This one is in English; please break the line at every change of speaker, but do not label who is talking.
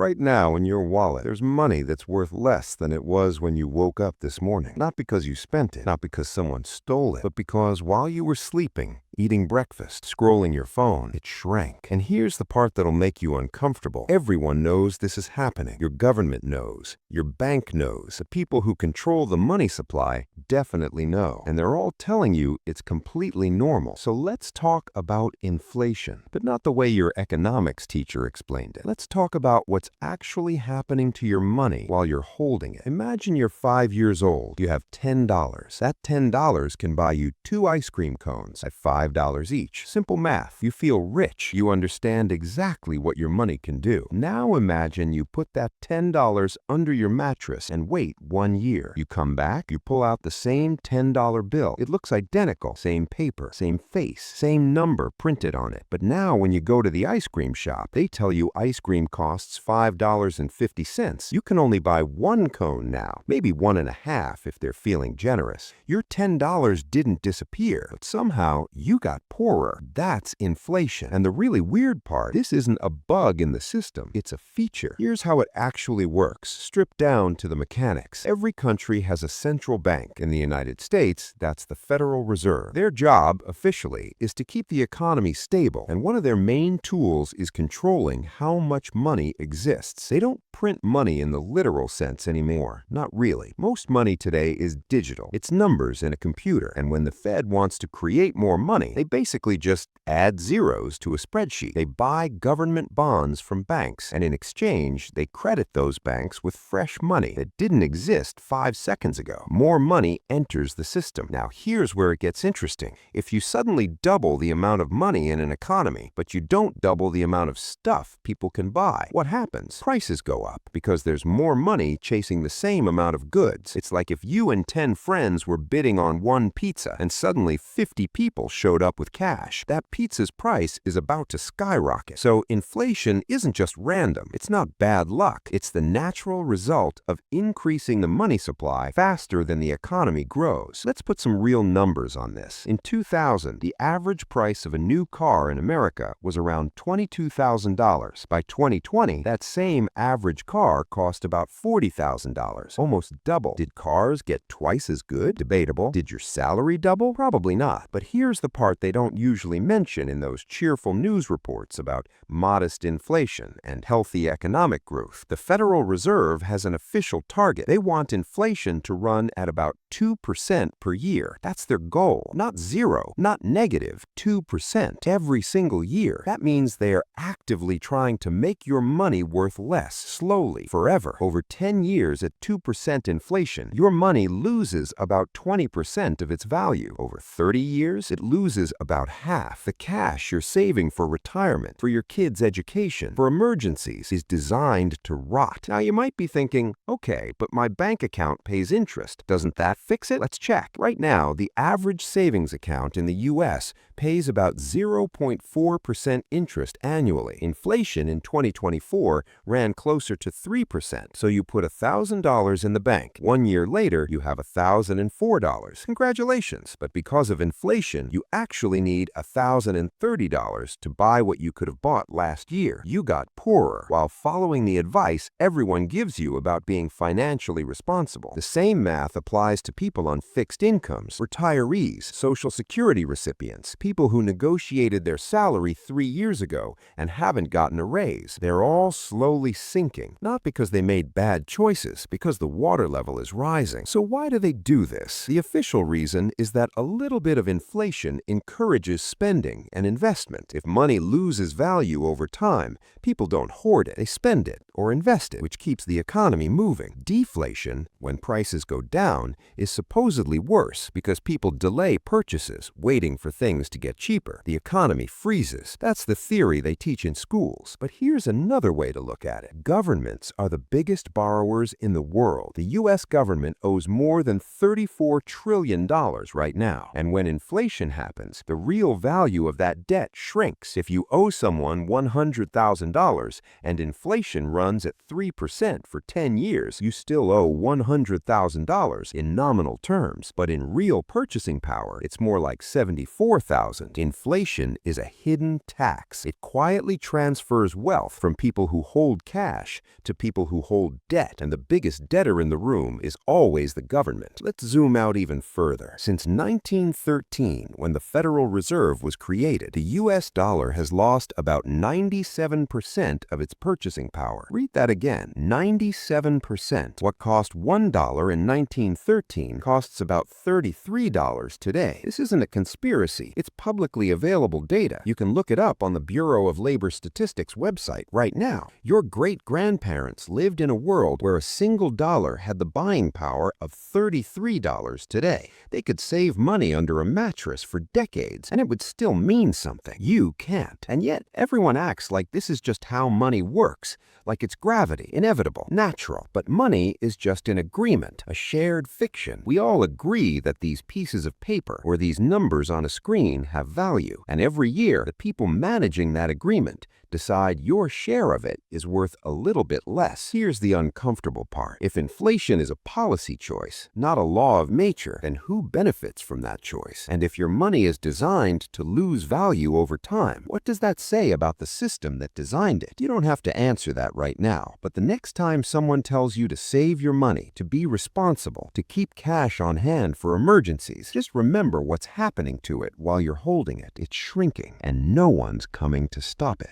right now in your wallet, there's money that's worth less than it was when you woke up this morning. Not because you spent it, not because someone stole it, but because while you were sleeping, eating breakfast, scrolling your phone, it shrank. And here's the part that'll make you uncomfortable. Everyone knows this is happening. Your government knows. Your bank knows. The people who control the money supply definitely know. And they're all telling you it's completely normal. So let's talk about inflation, but not the way your economics teacher explained it. Let's talk about what's actually happening to your money while you're holding it. Imagine you're 5 years old. You have $10. That $10 can buy you 2 ice cream cones at $5 each. Simple math. You feel rich. You understand exactly what your money can do. Now imagine you put that $10 under your mattress and wait 1 year. You come back, you pull out the same $10 bill. It looks identical. Same paper, same face, same number printed on it. But now when you go to the ice cream shop, they tell you ice cream costs $5.50. You can only buy 1 cone now, maybe 1.5 if they're feeling generous. Your $10 didn't disappear, but somehow you got poorer. That's inflation. And the really weird part, this isn't a bug in the system, it's a feature. Here's how it actually works, stripped down to the mechanics. Every country has a central bank. In the United States, that's the Federal Reserve. Their job, officially, is to keep the economy stable, and one of their main tools is controlling how much money exists. They don't print money in the literal sense anymore. Not really. Most money today is digital. It's numbers in a computer, and when the Fed wants to create more money, they basically just add zeros to a spreadsheet. They buy government bonds from banks, and in exchange, they credit those banks with fresh money that didn't exist 5 seconds ago. More money enters the system. Now, here's where it gets interesting. If you suddenly double the amount of money in an economy, but you don't double the amount of stuff people can buy, what happens? Prices go up because there's more money chasing the same amount of goods. It's like if you and 10 friends were bidding on one pizza, and suddenly 50 people showed up with cash. That pizza's price is about to skyrocket. So inflation isn't just random. It's not bad luck. It's the natural result of increasing the money supply faster than the economy grows. Let's put some real numbers on this. In 2000, the average price of a new car in America was around $22,000. By 2020, that same average car cost about $40,000, almost double. Did cars get twice as good? Debatable. Did your salary double? Probably not. But here's the part they don't usually mention in those cheerful news reports about modest inflation and healthy economic growth. The Federal Reserve has an official target. They want inflation to run at about 2% per year. That's their goal. Not zero, not negative, 2% every single year. That means they are actively trying to make your money worth less, slowly, forever. Over 10 years at 2% inflation, your money loses about 20% of its value. Over 30 years, it loses about half. The cash you're saving for retirement, for your kids' education, for emergencies is designed to rot. Now you might be thinking, okay, but my bank account pays interest. Doesn't that fix it? Let's check. Right now, the average savings account in the U.S. pays about 0.4% interest annually. Inflation in 2024 ran closer to 3%. So you put $1,000 in the bank. 1 year later, you have $1,004. Congratulations. But because of inflation, you actually need $1,030 to buy what you could have bought last year. You got poorer while following the advice everyone gives you about being financially responsible. The same math applies to people on fixed incomes, retirees, Social Security recipients, people who negotiated their salary 3 years ago and haven't gotten a raise. They're all slowly sinking, not because they made bad choices, because the water level is rising. So why do they do this? The official reason is that a little bit of inflation encourages spending and investment. If money loses value over time, people don't hoard it. They spend it or invest it, which keeps the economy moving. Deflation, when prices go down, is supposedly worse because people delay purchases, waiting for things to get cheaper. The economy freezes. That's the theory they teach in schools. But here's another way to look at it. Governments are the biggest borrowers in the world. The U.S. government owes more than $34 trillion right now. And when inflation happens, the real value of that debt shrinks. If you owe someone $100,000 and inflation runs runs at 3% for 10 years, you still owe $100,000 in nominal terms, but in real purchasing power, it's more like $74,000. Inflation is a hidden tax. It quietly transfers wealth from people who hold cash to people who hold debt, and the biggest debtor in the room is always the government. Let's zoom out even further. Since 1913, when the Federal Reserve was created, the US dollar has lost about 97% of its purchasing power. Read that again, 97%. What cost $1 in 1913 costs about $33 today. This isn't a conspiracy. It's publicly available data. You can look it up on the Bureau of Labor Statistics website right now. Your great-grandparents lived in a world where a single dollar had the buying power of $33 today. They could save money under a mattress for decades, and it would still mean something. You can't. And yet, everyone acts like this is just how money works, like it's gravity, inevitable, natural. But money is just an agreement, a shared fiction. We all agree that these pieces of paper or these numbers on a screen have value, and every year, the people managing that agreement decide your share of it is worth a little bit less. Here's the uncomfortable part. If inflation is a policy choice, not a law of nature, then who benefits from that choice? And if your money is designed to lose value over time, what does that say about the system that designed it? You don't have to answer that right now, but the next time someone tells you to save your money, to be responsible, to keep cash on hand for emergencies, just remember what's happening to it while you're holding it. It's shrinking, and no one's coming to stop it.